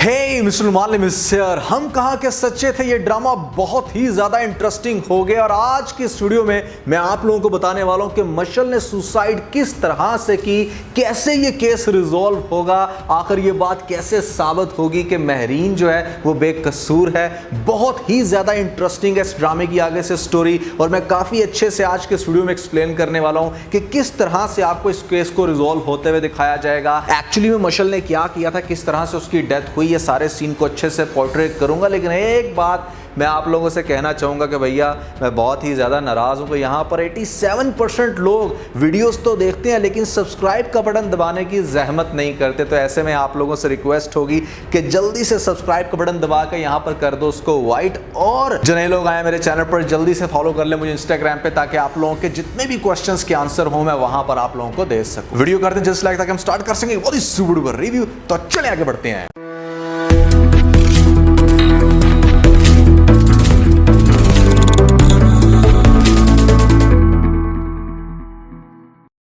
Hey mister मालिम here. हम कहा के सच्चे थे, ये ड्रामा बहुत ही ज्यादा इंटरेस्टिंग हो गया और आज की स्टूडियो में मैं आप लोगों को बताने वाला हूं कि मशल ने सुसाइड किस तरह से की, कैसे ये केस रिजॉल्व होगा, आखिर ये बात कैसे साबित होगी कि महरीन जो है वो बेकसूर है। बहुत ही ज्यादा इंटरेस्टिंग है इस ड्रामे की आगे से स्टोरी और मैं काफी अच्छे से आज के स्टूडियो में एक्सप्लेन करने वाला हूं कि किस तरह से आपको इस केस को रिजॉल्व होते हुए दिखाया जाएगा। एक्चुअली में मशल ने क्या किया था, किस तरह से उसकी डेथ हुई, ये सारे सीन को अच्छे से पोर्ट्रेट करूंगा। लेकिन एक बात मैं आप लोगों से कहना चाहूँगा कि भैया मैं बहुत ही ज़्यादा नाराज़ हूँ कि यहाँ पर 87% लोग वीडियोस तो देखते हैं लेकिन सब्सक्राइब का बटन दबाने की जहमत नहीं करते। तो ऐसे में आप लोगों से रिक्वेस्ट होगी कि जल्दी से सब्सक्राइब का बटन दबा कर यहाँ पर कर दो उसको वाइट, और जो नए लोग आए मेरे चैनल पर जल्दी से फॉलो कर ले मुझे इंस्टाग्राम पे, ताकि आप लोगों के जितने भी क्वेश्चंस के आंसर हो मैं वहाँ पर आप लोगों को दे सकूँ। वीडियो करते हैं जस्ट लाइक ताकि हम स्टार्ट कर सकेंगे बहुत ही सुपर रिव्यू। तो चले आगे बढ़ते हैं।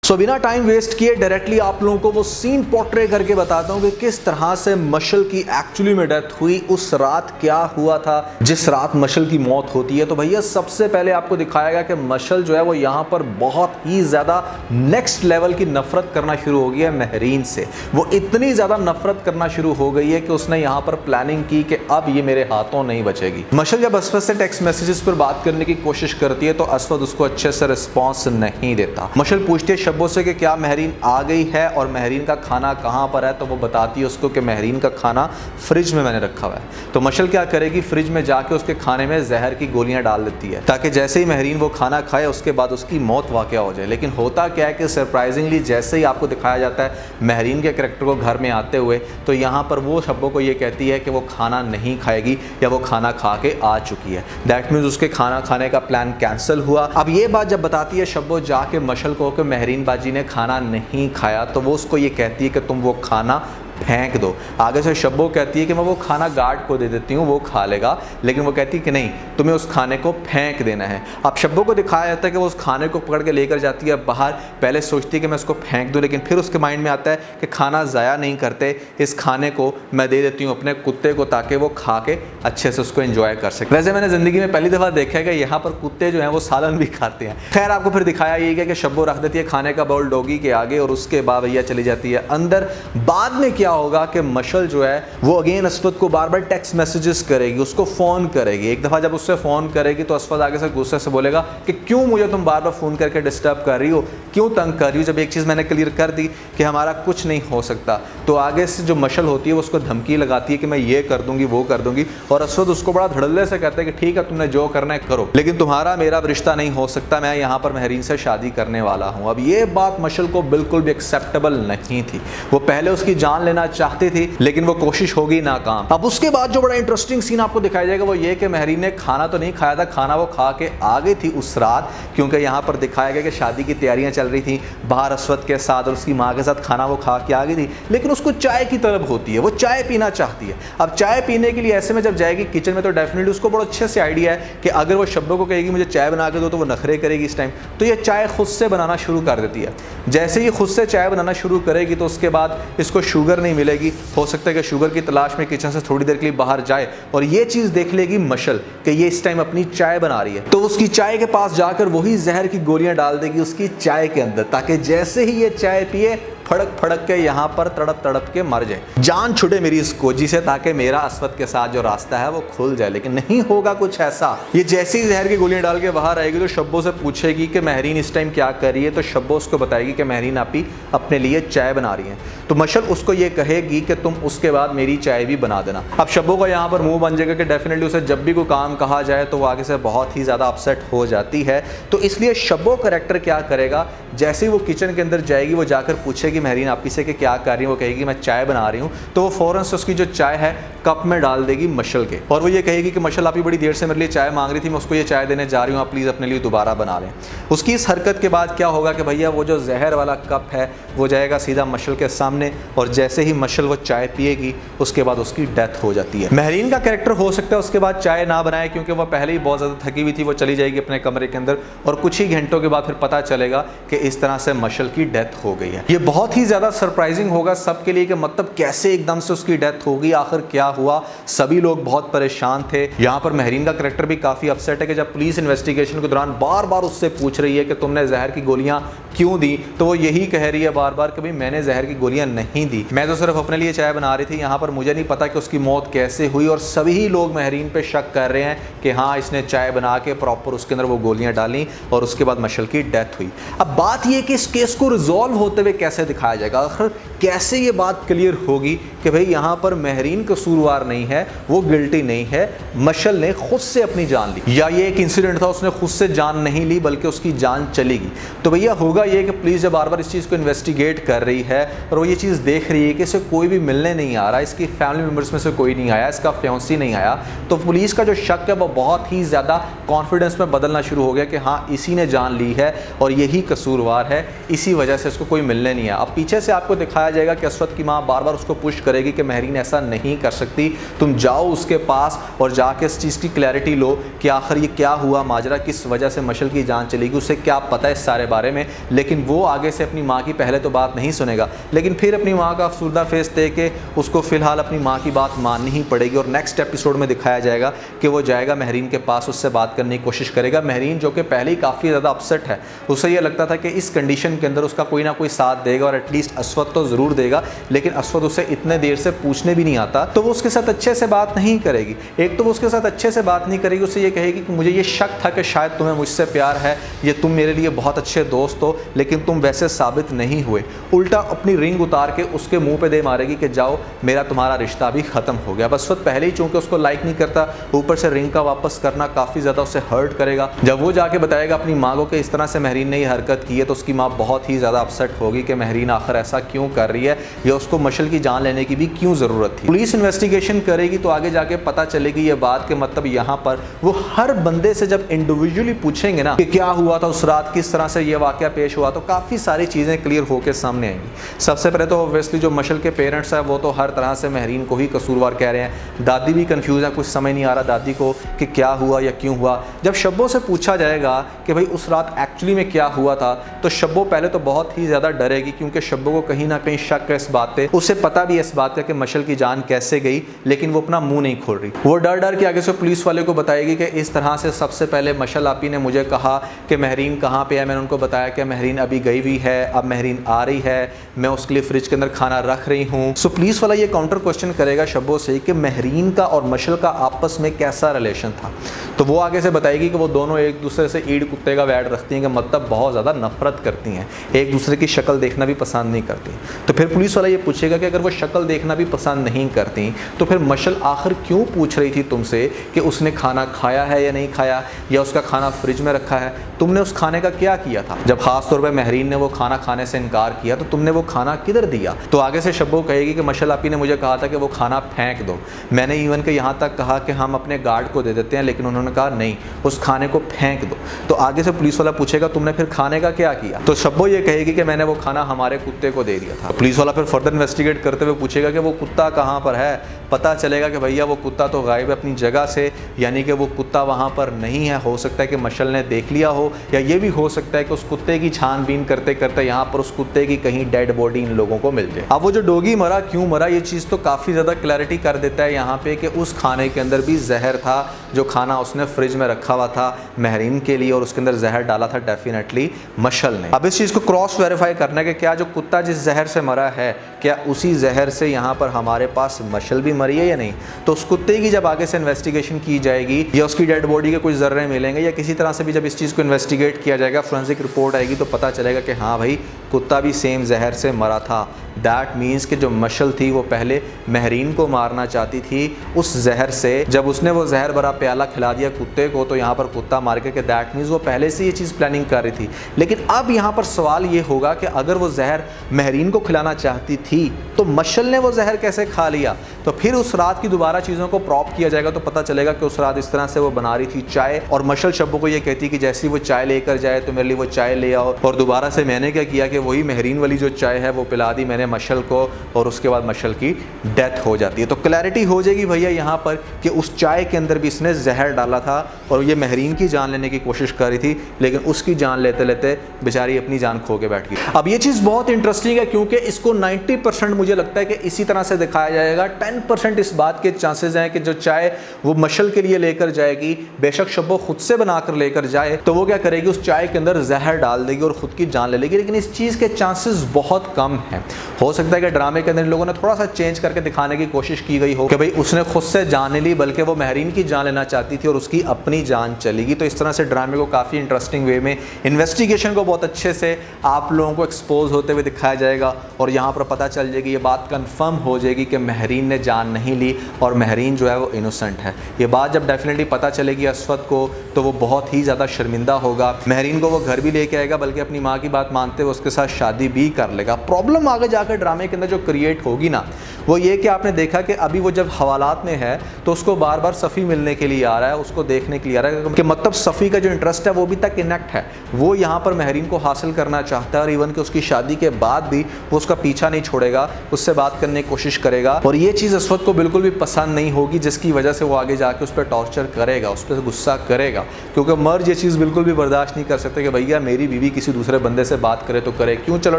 सो बिना टाइम वेस्ट किए डायरेक्टली आप लोगों को वो सीन पोर्ट्रे करके बताता हूँ कि किस तरह से मशल की एक्चुअली में डेथ हुई। उस रात क्या हुआ था जिस रात मशल की मौत होती है। तो भैया सबसे पहले आपको दिखाया गया कि मशल जो है वो यहाँ पर बहुत ही ज़्यादा नेक्स्ट लेवल की नफरत करना शुरू हो गई है महरीन से। वो इतनी ज़्यादा नफरत करना शुरू हो गई है कि उसने यहाँ पर प्लानिंग की कि अब ये मेरे हाथों नहीं बचेगी। मशल जब असफद से टेक्स्ट मैसेजेस पर बात करने की कोशिश करती है तो असफद उसको अच्छे से रिस्पॉन्स नहीं देता। मशल पूछती है शब्बों से कि क्या महरीन आ गई है और महरीन का खाना कहाँ पर है, तो वो बताती है उसको कि महरीन का खाना फ्रिज में मैंने रखा हुआ है। तो मशल क्या करेगी, फ्रिज में जाके उसके खाने में जहर की गोलियां डाल देती है ताकि जैसे ही महरीन वो खाना खाए उसके बाद उसकी मौत वाक़या हो जाए। लेकिन होता क्या है कि सरप्राइजिंगली जैसे ही आपको दिखाया जाता है महरीन के करैक्टर को घर में आते हुए, तो यहाँ पर वो शब्बों को ये कहती है कि वो खाना नहीं खाएगी या वो खाना खा के आ चुकी है। दैट मीन्स उसके खाना खाने का प्लान कैंसिल हुआ। अब ये बात जब बताती है शब्बो जाके मशल को कि महरीन बाजी ने खाना नहीं खाया, तो वो उसको ये कहती है कि तुम वो खाना फेंक दो। आगे से शब्बो कहती है कि मैं वो खाना गार्ड को दे देती हूँ, वो खा लेगा, लेकिन वो कहती है कि नहीं तुम्हें उस खाने को फेंक देना है। अब शब्बो को दिखाया जाता है कि वो उस खाने को पकड़ के लेकर जाती है बाहर। पहले सोचती है कि मैं उसको फेंक दूँ, लेकिन फिर उसके माइंड में आता है कि खाना ज़ाया नहीं करते, इस खाने को मैं दे देती हूँ अपने कुत्ते को ताकि वो खा के अच्छे से उसको एंजॉय कर सके। वैसे मैंने ज़िंदगी में पहली दफ़ा देखा है कि यहाँ पर कुत्ते जो हैं वो सालन भी खाते हैं। खैर आपको फिर दिखाया ये गया कि शब्बो रख देती है खाने का बाउल डॉगी के आगे और उसके बाद भैया चली जाती है अंदर। बाद में क्या होगा कि मशल जो है वो अगेन असफद को बार बार टेक्स्ट मैसेजेस करेगी, उसको फ़ोन करेगी। एक दफ़ा जब उससे फ़ोन करेगी तो असफद आगे से गुस्से से बोलेगा कि क्यों मुझे तुम बार बार फ़ोन करके डिस्टर्ब कर रही हो, क्यों तंग कर रही हो, जब एक चीज़ मैंने क्लियर कर दी कि हमारा कुछ नहीं हो सकता। तो आगे से जो मशल होती है वो उसको धमकी लगाती है कि मैं ये कर दूंगी वो कर दूंगी, और असफद उसको बड़ा धड़ल्ले से कहता है कि ठीक है तुमने जो करना है करो, लेकिन तुम्हारा मेरा रिश्ता नहीं हो सकता, मैं यहाँ पर महरीन से शादी करने वाला हूँ। अब ये बात मशल को बिल्कुल भी एक्सेप्टेबल नहीं थी। वो पहले उसकी जान लेना चाहती थी लेकिन वो कोशिश होगी नाकाम। अब उसके बाद जो बड़ा इंटरेस्टिंग सीन आपको दिखाया जाएगा वो ये कि महरीन ने खाना तो नहीं खाया था, खाना वो खा के आ गई थी उस रात, क्योंकि यहाँ पर दिखाया गया कि शादी की तैयारियां चल रही थी बाहर असफद के साथ और उसकी माँ के साथ खाना वो खा के आ गई थी। लेकिन उसको चाय की तलब होती है, वो चाय पीना चाहती है। अब चाय पीने के लिए ऐसे में जब जाएगी किचन में तो डेफिनेटली उसको बड़ा अच्छे से आइडिया है कि अगर वो शब्बों को कहेगी मुझे चाय बना के दो तो वो नखरे करेगी इस टाइम, तो ये चाय खुद से बनाना शुरू कर देती है। जैसे ही खुद से चाय बनाना शुरू करेगी तो उसके बाद इसको शुगर नहीं मिलेगी, हो सकता है कि शुगर की तलाश में किचन से थोड़ी देर के लिए बाहर जाए और ये चीज़ देख लेगी मशल कि ये इस टाइम अपनी चाय बना रही है, तो उसकी चाय के पास जाकर वही जहर की गोलियां डाल देगी उसकी चाय के अंदर, ताकि जैसे ही ये चाय पिए फड़क फड़क के यहाँ पर तड़प तड़प के मर जाए, जान छुटे मेरी इस कोजी से, ताकि मेरा असफद के साथ जो रास्ता है वो खुल जाए। लेकिन नहीं होगा कुछ ऐसा। ये जैसे ही जहर की गोलियां डाल के बाहर आएगी तो शब्बो से पूछेगी कि महरीन इस टाइम क्या कर रही है, तो शब्बो उसको बताएगी कि महरीन आपी अपने लिए चाय बना रही है। तो मशल उसको ये कहेगी कि तुम उसके बाद मेरी चाय भी बना देना। अब शब्बो का यहाँ पर मुंह बन जाएगा कि डेफिनेटली उसे जब भी कोई काम कहा जाए तो वो आगे से बहुत ही ज़्यादा अपसेट हो जाती है। तो इसलिए शब्बो कैरेक्टर क्या करेगा, जैसे ही वो किचन के अंदर जाएगी वो जाकर पूछेगी महरीन आपी से कि क्या कर रही है, वो कहेगी मैं चाय बना रही हूँ, तो वो फ़ौरन से उसकी जो चाय है कप में डाल देगी मशल के, और वो ये कहेगी कि मशल आप ही बड़ी देर से मेरे लिए चाय मांग रही थी, मैं उसको ये चाय देने जा रही हूँ, आप प्लीज़ अपने लिए दोबारा बना लें। उसकी इस हरकत के बाद क्या होगा कि भैया वो जो जहर वाला कप है वो जाएगा सीधा मशल के सामने, और जैसे ही मशल वो चाय पिएगी उसके बाद उसकी डेथ हो जाती है। महरीन का कैरेक्टर हो सकता है उसके बाद चाय ना बनाए, क्योंकि वो पहले ही बहुत ज़्यादा थकी हुई थी, वो चली जाएगी अपने कमरे के अंदर और कुछ ही घंटों के बाद फिर पता चलेगा कि इस तरह से मशल की डेथ हो गई है। ये बहुत बहुत ही ज्यादा सरप्राइजिंग होगा सबके लिए कि मतलब कैसे एकदम से उसकी डेथ हो गई, आखिर क्या हुआ। सभी लोग बहुत परेशान थे। यहाँ पर महरीन का कैरेक्टर भी काफी अपसेट है कि जब पुलिस इन्वेस्टिगेशन के दौरान बार बार उससे पूछ रही है कि तुमने जहर की गोलियां क्यों दी, तो वो यही कह रही है बार बार कि भाई मैंने जहर की गोलियां नहीं दी, मैं तो सिर्फ अपने लिए चाय बना रही थी, यहाँ पर मुझे नहीं पता कि उसकी मौत कैसे हुई। और सभी लोग महरीन पे शक कर रहे हैं कि हाँ इसने चाय बना के प्रॉपर उसके अंदर वो गोलियां डाली और उसके बाद मशल की डेथ हुई। अब बात यह कि इस केस को रिजॉल्व होते हुए कैसे दिखाया जाएगा, आखिर कैसे ये बात क्लियर होगी कि भाई यहाँ पर महरीन कसूरवार नहीं है, वो गिल्टी नहीं है, मशल ने खुद से अपनी जान ली, या ये एक इंसिडेंट था उसने खुद से जान नहीं ली बल्कि उसकी जान चली गई। तो भैया होगा ये कि पुलिस जब बार बार इस चीज़ को इन्वेस्टिगेट कर रही है और वो ये चीज़ देख रही है कि इसे कोई भी मिलने नहीं आ रहा, इसकी फैमिली मेम्बर्स में से कोई नहीं आया, इसका फियांसी नहीं आया, तो पुलिस का जो शक है वो बहुत ही ज़्यादा कॉन्फिडेंस में बदलना शुरू हो गया कि हाँ इसी ने जान ली है और यही कसूरवार है, इसी वजह से इसको कोई मिलने नहीं आया। अब पीछे से आपको दिखाया जाएगा कि असवद की माँ बार बार उसको पुश करेगी कि महरीन ऐसा नहीं कर सकती, तुम जाओ उसके पास और जाके इस चीज़ की क्लैरिटी लो कि आखिर ये क्या हुआ माजरा, किस वजह से मशल की जान चलेगी, उसे क्या पता है इस सारे बारे में। लेकिन वो आगे से अपनी माँ की पहले तो बात नहीं सुनेगा, लेकिन फिर अपनी माँ का अफसुर्दा फेस दे के उसको फिलहाल अपनी माँ की बात माननी ही पड़ेगी। और नेक्स्ट एपिसोड में दिखाया जाएगा कि वो जाएगा महरीन के पास, उससे बात करने की कोशिश करेगा। महरीन जो कि पहले ही काफ़ी ज़्यादा अपसेट है, उसे ये लगता था कि इस कंडीशन के अंदर उसका कोई ना कोई साथ देगा और एटलीस्ट असवद तो ज़रूर देगा, लेकिन असवद उसे इतने देर से पूछने भी नहीं आता, तो वो उसके साथ अच्छे से बात नहीं करेगी। एक तो वो उसके साथ अच्छे से बात नहीं करेगी, उसे ये कहेगी कि मुझे ये शक था कि शायद तुम्हें मुझसे प्यार है, ये तुम मेरे लिए बहुत अच्छे दोस्त हो, लेकिन तुम वैसे साबित नहीं हुए। उल्टा अपनी रिंग उतार के उसके मुंह पे दे मारेगी कि जाओ मेरा तुम्हारा रिश्ता भी खत्म हो गया। बस वक्त पहले ही चूंकि उसको लाइक नहीं करता, ऊपर से रिंग का वापस करना काफ़ी ज़्यादा उसे हर्ट करेगा। जब वो जाके बताएगा अपनी माँ को कि इस तरह से महरीन ने ये हरकत की है, तो उसकी माँ बहुत ही ज़्यादा अपसेट होगी कि महरीन आखिर ऐसा क्यों कर रही है, या उसको मशल की जान लेने की भी क्यों ज़रूरत थी। पुलिस इन्वेस्टिगेशन करेगी तो आगे जाके पता चलेगी ये बात कि मतलब यहाँ पर वो हर बंदे से जब इंडिविजुअली पूछेंगे ना कि क्या हुआ था उस रात, किस तरह से ये वाकया पेश हुआ, तो काफ़ी सारी चीज़ें क्लियर होकर सामने आएंगी। सबसे पहले तो ऑब्वियसली जो मशल के पेरेंट्स हैं वो तो हर तरह से महरीन को ही कसूरवार कह रहे हैं। दादी भी कंफ्यूज है, कुछ समझ नहीं आ रहा दादी को कि क्या हुआ या क्यों हुआ। जब शब्बो से पूछा जाएगा कि भाई उस रात एक्चुअली में क्या हुआ था, तो शब्बो पहले तो बहुत ही ज़्यादा डरेगी, क्योंकि शब्बो को कहीं ना कहीं शक है इस बात पे, उसे पता भी है इस बात का कि मशल की जान कैसे गई, लेकिन वो अपना मुंह नहीं खोल रही। वो डर डर के आगे से पुलिस वाले को बताएगी कि इस तरह से सबसे पहले मशल आपी ने मुझे कहा कि महरीन कहाँ पे है। मैंने उनको बताया कि महरीन अभी गई हुई है, अब महरीन आ रही है, मैं उसके लिए फ्रिज के अंदर खाना रख रही हूँ। सो पुलिस वाला ये काउंटर क्वेश्चन करेगा शब्बो से कि महरीन का और मशल का आपस में कैसा रिलेशन था। तो वो आगे से बताएगी कि वो दोनों एक दूसरे से ईड़ कुत्ते का वैड रखती हैं, कि मतलब बहुत ज़्यादा नफरत करती हैं, एक दूसरे की शक्ल देखना भी पसंद नहीं करती। तो फिर पुलिस वाला ये पूछेगा कि अगर वो शक्ल देखना भी पसंद नहीं करती तो फिर मशल आखिर क्यों पूछ रही थी तुमसे कि उसने खाना खाया है या नहीं खाया, या उसका खाना फ्रिज में रखा है, तुमने उस खाने का क्या किया था। जब खास तौर पे महरीन ने वो खाना खाने से इनकार किया तो तुमने वो खाना किधर दिया। तो आगे से शब्बो कहेगी कि मशल आपी ने मुझे कहा था कि वो खाना फेंक दो, मैंने इवन के यहाँ तक कहा कि हम अपने गार्ड को दे देते हैं, लेकिन उन्होंने कहा नहीं, उस खाने को फेंक दो। तो आगे से पुलिस वाला पूछेगा तुमने फिर खाने का क्या किया। तो शब्बो ये कहेगी कि मैंने वो खाना हमारे कुत्ते को दे दिया था। तो पुलिस वाला फिर फर्दर इन्वेस्टिगेट करते हुए पूछेगा कि वो कुत्ता कहाँ पर है। पता चलेगा कि भैया वो कुत्ता तो गायब है अपनी जगह से, यानी कि वो कुत्ता वहाँ पर नहीं है। हो सकता है कि मशल ने देख लिया हो, या ये भी हो सकता है कि उस कुत्ते की छानबीन करते करते यहाँ पर उस कुत्ते की कहीं डेड बॉडी इन लोगों को मिल जाए। अब वो जो डॉगी मरा क्यों मरा, ये चीज़ तो काफ़ी ज़्यादा क्लैरिटी कर देता है यहाँ पे कि उस खाने के अंदर भी जहर था, जो खाना उसने फ्रिज में रखा हुआ था महरीन के लिए, और उसके अंदर जहर डाला था डेफिनेटली मशल ने। अब इस चीज़ को क्रॉस वेरीफाई करना है कि क्या जो कुत्ता जिस जहर से मरा है, क्या उसी जहर से यहाँ पर हमारे पास मशल भी मरी है या नहीं। तो उस कुत्ते की जब आगे से इन्वेस्टिगेशन की जाएगी, या उसकी डेड बॉडी के कुछ जर्रे मिलेंगे, या किसी तरह से भी जब इस चीज़ को इन्वेस्टिगेट किया जाएगा, फोरेंसिक रिपोर्ट आएगी, तो पता चलेगा कि हाँ भाई कुत्ता भी सेम जहर से मरा था। दैट मीन्स कि जो मशल थी वो पहले महरीन को मारना चाहती थी उस जहर से। जब उसने वो जहर भरा प्याला खिला दिया कुत्ते को, तो यहाँ पर कुत्ता मार के दैट मीन्स वो पहले से ये चीज़ प्लानिंग कर रही थी। लेकिन अब यहाँ पर सवाल ये होगा कि अगर वो जहर महरीन को खिलाना चाहती थी, तो मशल ने वो जहर कैसे खा लिया? तो फिर उस रात की दोबारा चीज़ों को प्रॉप किया जाएगा तो पता चलेगा कि उस रात इस तरह से वो बना रही थी चाय, और मशल शब्बों को ये कहती कि जैसी वो चाय लेकर जाए तो मेरे लिए वो चाय ले आओ। और दोबारा से मैंने क्या किया कि वही महरीन वाली जो चाय है वो पिला दी मैंने मशल को, और उसके बाद मशल की डेथ हो जाती है। तो क्लैरिटी हो जाएगी भैया यहाँ पर कि उस चाय के अंदर भी इसने जहर डाला था और ये महरीन की जान लेने की कोशिश कर रही थी, लेकिन उसकी जान लेते लेते बेचारी अपनी जान खो के बैठ गई। अब ये चीज़ बहुत इंटरेस्टिंग है क्योंकि इसको 90% मुझे लगता है कि इसी तरह से दिखाया जाएगा। 10% इस बात के चांसेस हैं कि जो चाय वो मशल के लिए लेकर जाएगी, बेशक शब्बो खुद से बनाकर लेकर जाए, तो वो क्या करेगी, उस चाय के अंदर जहर डाल देगी और खुद की जान ले लेगी। लेकिन इस चीज़ के चांसेस बहुत कम हैं। हो सकता है कि ड्रामे के अंदर इन लोगों ने थोड़ा सा चेंज करके दिखाने की कोशिश की गई हो कि भाई उसने खुद से जान नहीं ली बल्कि वो महरीन की जान लेना चाहती थी और उसकी अपनी जान चलेगी। तो इस तरह से ड्रामे को काफ़ी इंटरेस्टिंग वे में, इन्वेस्टिगेशन को बहुत अच्छे से आप लोगों को एक्सपोज होते हुए दिखाया जाएगा और यहाँ पर पता चल जाएगी, ये बात कंफर्म हो जाएगी कि महरीन ने जान नहीं ली और महरीन जो है वो इनोसेंट है। ये बात जब डेफिनेटली पता चलेगी असवद को तो वो बहुत ही ज़्यादा शर्मिंदा होगा। महरीन को वो घर भी लेके आएगा, बल्कि अपनी माँ की बात मानते हुए उसके साथ शादी भी कर लेगा। प्रॉब्लम आगे जाकर ड्रामे के अंदर जो क्रिएट होगी ना, वो ये कि आपने देखा कि अभी वो जब हवालात में है तो उसको बार बार सफ़ी मिलने के लिए आ रहा है, उसको देखने के लिए आ रहा है कि मतलब सफ़ी का जो इंटरेस्ट है वो भी तक इनेक्ट है। वो यहाँ पर महरीन को हासिल करना चाहता है और इवन कि उसकी शादी के बाद भी वो उसका पीछा नहीं छोड़ेगा, उससे बात करने की कोशिश करेगा। और ये चीज़ असवद को बिल्कुल भी पसंद नहीं होगी, जिसकी वजह से वो आगे जाके उस पर टॉर्चर करेगा, उस पर गुस्सा करेगा, क्योंकि मर्द ये चीज़ बिल्कुल भी बर्दाश्त नहीं कर सकते कि भैया मेरी बीवी किसी दूसरे बंदे से बात करे तो करे क्यों, चलो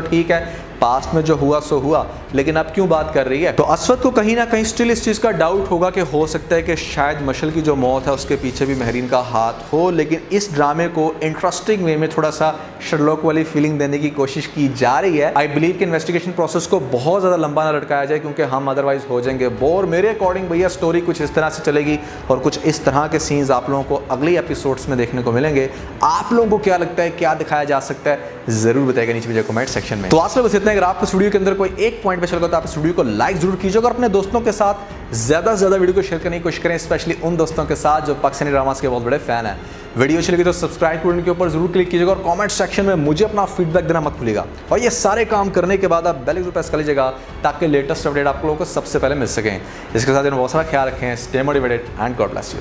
ठीक है पास्ट में जो हुआ सो हुआ, लेकिन अब क्यों बात कर रही है। तो असवद को कहीं ना कहीं स्टिल इस चीज़ का डाउट होगा कि हो सकता है कि शायद मशल की जो मौत है उसके पीछे भी महरीन का हाथ हो। लेकिन इस ड्रामे को इंटरेस्टिंग वे में थोड़ा सा शर्लॉक वाली फीलिंग देने की कोशिश की जा रही है। आई बिलीव कि इन्वेस्टिगेशन प्रोसेस को बहुत ज़्यादा लंबा ना लटकाया जाए, क्योंकि हम अदरवाइज हो जाएंगे बोर। मेरे अकॉर्डिंग भैया स्टोरी कुछ इस तरह से चलेगी और कुछ इस तरह के सीन्स आप लोगों को अगले एपिसोड्स में देखने को मिलेंगे। आप लोगों को क्या लगता है, क्या दिखाया जा सकता है, ज़रूर बताइएगा नीचे मुझे कमेंट सेक्शन में। तो आज बस इतना। अगर आपको वीडियो के अंदर कोई एक पॉइंट पे चलेगा तो आप इस वीडियो को लाइक जरूर कीजिएगा और अपने दोस्तों के साथ ज़्यादा से ज़्यादा वीडियो को शेयर करने की कोशिश करें, स्पेशली उन दोस्तों के साथ जो पाकिस्तानी ड्रामास के बहुत बड़े फैन हैं। वीडियो अच्छी लगी तो सब्सक्राइब बटन के ऊपर जरूर क्लिक कीजिएगा और कमेंट सेक्शन में मुझे अपना फीडबैक देना मत भूलिएगा। और ये सारे काम करने के बाद आप बेल आइकन प्रेस कर लीजिएगा ताकि लेटेस्ट अपडेट आप लोगों को सबसे पहले मिल सकें। इसके साथ बहुत सारा ख्याल रखें। Stay motivated and God bless you.